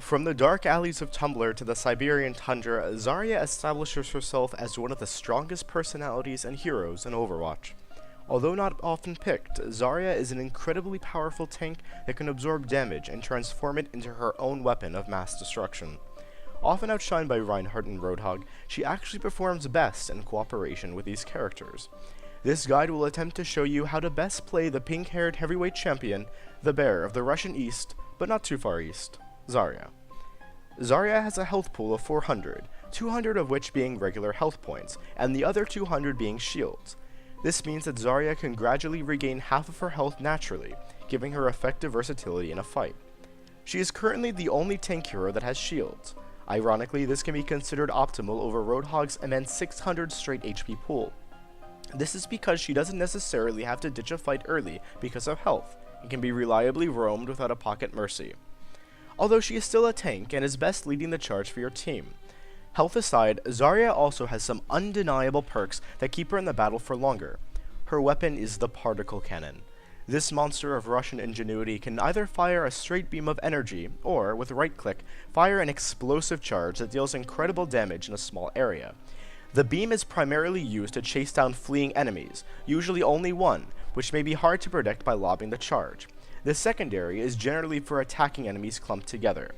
From the dark alleys of Tumblr to the Siberian tundra, Zarya establishes herself as one of the strongest personalities and heroes in Overwatch. Although not often picked, Zarya is an incredibly powerful tank that can absorb damage and transform it into her own weapon of mass destruction. Often outshined by Reinhardt and Roadhog, she actually performs best in cooperation with these characters. This guide will attempt to show you how to best play the pink-haired heavyweight champion, the bear of the Russian East, but not too far east, Zarya. Zarya has a health pool of 400, 200 of which being regular health points, and the other 200 being shields. This means that Zarya can gradually regain half of her health naturally, giving her effective versatility in a fight. She is currently the only tank hero that has shields. Ironically, this can be considered optimal over Roadhog's immense 600 straight HP pool. This is because she doesn't necessarily have to ditch a fight early because of health, and can be reliably roamed without a pocket mercy. Although she is still a tank and is best leading the charge for your team. Health aside, Zarya also has some undeniable perks that keep her in the battle for longer. Her weapon is the particle cannon. This monster of Russian ingenuity can either fire a straight beam of energy, or, with right click, fire an explosive charge that deals incredible damage in a small area. The beam is primarily used to chase down fleeing enemies, usually only one, which may be hard to predict by lobbing the charge. The secondary is generally for attacking enemies clumped together.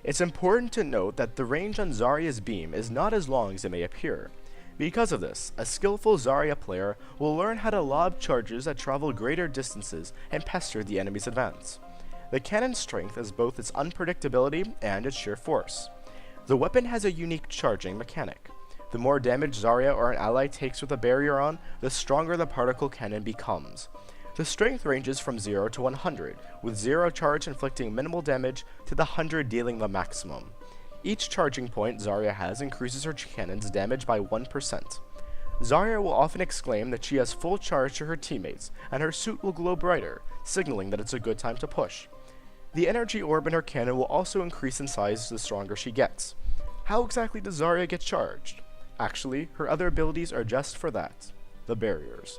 It's important to note that the range on Zarya's beam is not as long as it may appear. Because of this, a skillful Zarya player will learn how to lob charges that travel greater distances and pester the enemy's advance. The cannon's strength is both its unpredictability and its sheer force. The weapon has a unique charging mechanic. The more damage Zarya or an ally takes with a barrier on, the stronger the particle cannon becomes. The strength ranges from 0 to 100, with 0 charge inflicting minimal damage to the 100 dealing the maximum. Each charging point Zarya has increases her cannon's damage by 1%. Zarya will often exclaim that she has full charge to her teammates, and her suit will glow brighter, signaling that it's a good time to push. The energy orb in her cannon will also increase in size the stronger she gets. How exactly does Zarya get charged? Actually, her other abilities are just for that, the barriers.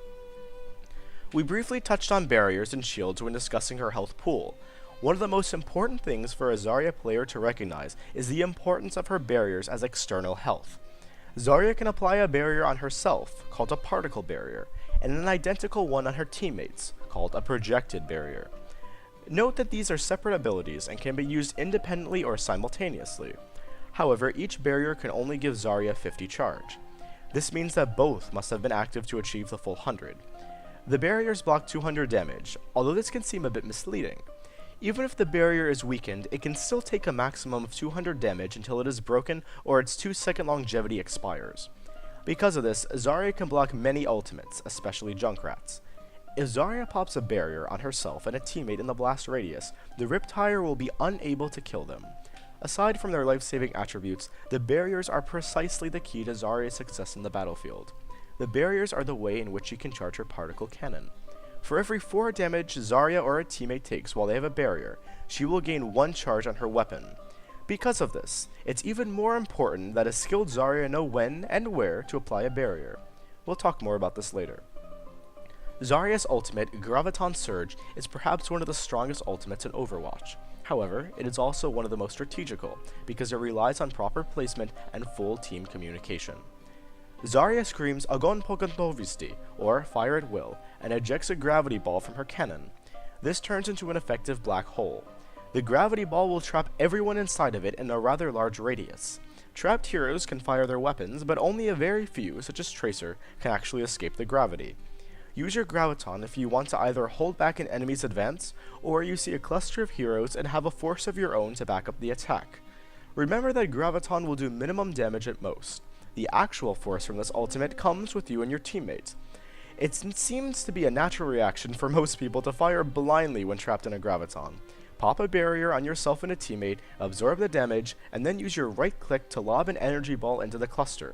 We briefly touched on barriers and shields when discussing her health pool. One of the most important things for a Zarya player to recognize is the importance of her barriers as external health. Zarya can apply a barrier on herself, called a particle barrier, and an identical one on her teammates, called a projected barrier. Note that these are separate abilities and can be used independently or simultaneously. However, each barrier can only give Zarya 50 charge. This means that both must have been active to achieve the full 100. The barriers block 200 damage, although this can seem a bit misleading. Even if the barrier is weakened, it can still take a maximum of 200 damage until it is broken or its 2-second longevity expires. Because of this, Zarya can block many ultimates, especially Junkrats. If Zarya pops a barrier on herself and a teammate in the blast radius, the Riptire will be unable to kill them. Aside from their life-saving attributes, the barriers are precisely the key to Zarya's success in the battlefield. The barriers are the way in which she can charge her particle cannon. For every 4 damage Zarya or a teammate takes while they have a barrier, she will gain 1 charge on her weapon. Because of this, it's even more important that a skilled Zarya know when and where to apply a barrier. We'll talk more about this later. Zarya's ultimate, Graviton Surge, is perhaps one of the strongest ultimates in Overwatch. However, it is also one of the most strategical, because it relies on proper placement and full team communication. Zarya screams Agon Pogantovisti, or Fire at Will, and ejects a gravity ball from her cannon. This turns into an effective black hole. The gravity ball will trap everyone inside of it in a rather large radius. Trapped heroes can fire their weapons, but only a very few, such as Tracer, can actually escape the gravity. Use your Graviton if you want to either hold back an enemy's advance, or you see a cluster of heroes and have a force of your own to back up the attack. Remember that Graviton will do minimum damage at most. The actual force from this ultimate comes with you and your teammates. It seems to be a natural reaction for most people to fire blindly when trapped in a Graviton. Pop a barrier on yourself and a teammate, absorb the damage, and then use your right click to lob an energy ball into the cluster.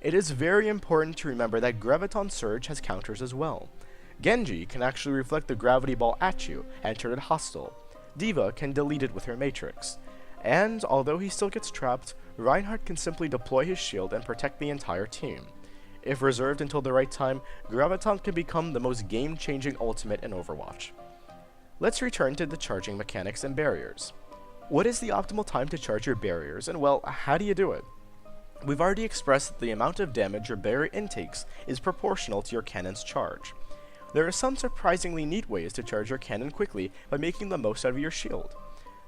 It is very important to remember that Graviton Surge has counters as well. Genji can actually reflect the gravity ball at you and turn it hostile. D.Va can delete it with her Matrix. And, although he still gets trapped, Reinhardt can simply deploy his shield and protect the entire team. If reserved until the right time, Graviton can become the most game-changing ultimate in Overwatch. Let's return to the charging mechanics and barriers. What is the optimal time to charge your barriers, and well, how do you do it? We've already expressed that the amount of damage your barrier intakes is proportional to your cannon's charge. There are some surprisingly neat ways to charge your cannon quickly by making the most out of your shield.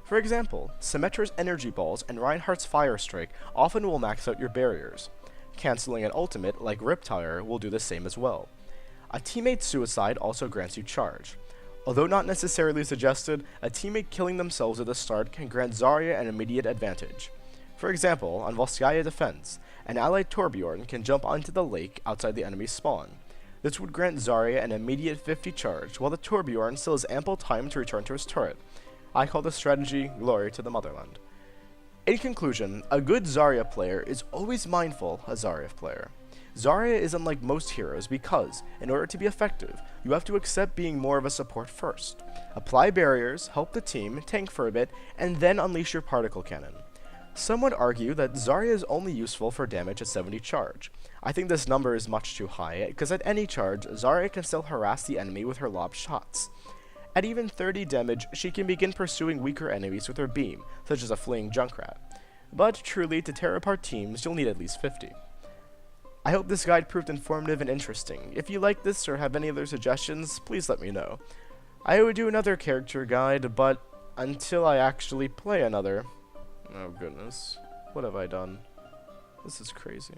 For example, Symmetra's Energy Balls and Reinhardt's Fire Strike often will max out your barriers. Canceling an ultimate, like Riptire, will do the same as well. A teammate's suicide also grants you charge. Although not necessarily suggested, a teammate killing themselves at the start can grant Zarya an immediate advantage. For example, on Volskaya Defense, an allied Torbjorn can jump onto the lake outside the enemy's spawn. This would grant Zarya an immediate 50 charge, while the Torbjorn still has ample time to return to his turret. I call this strategy Glory to the Motherland. In conclusion, a good Zarya player is always mindful a Zarya player. Zarya is unlike most heroes because, in order to be effective, you have to accept being more of a support first. Apply barriers, help the team, tank for a bit, and then unleash your particle cannon. Some would argue that Zarya is only useful for damage at 70 charge. I think this number is much too high, because at any charge, Zarya can still harass the enemy with her lobbed shots. At even 30 damage, she can begin pursuing weaker enemies with her beam, such as a fleeing Junkrat. But truly, to tear apart teams, you'll need at least 50. I hope this guide proved informative and interesting. If you like this or have any other suggestions, please let me know. I would do another character guide, but until I actually play another... Oh goodness, what have I done? This is crazy.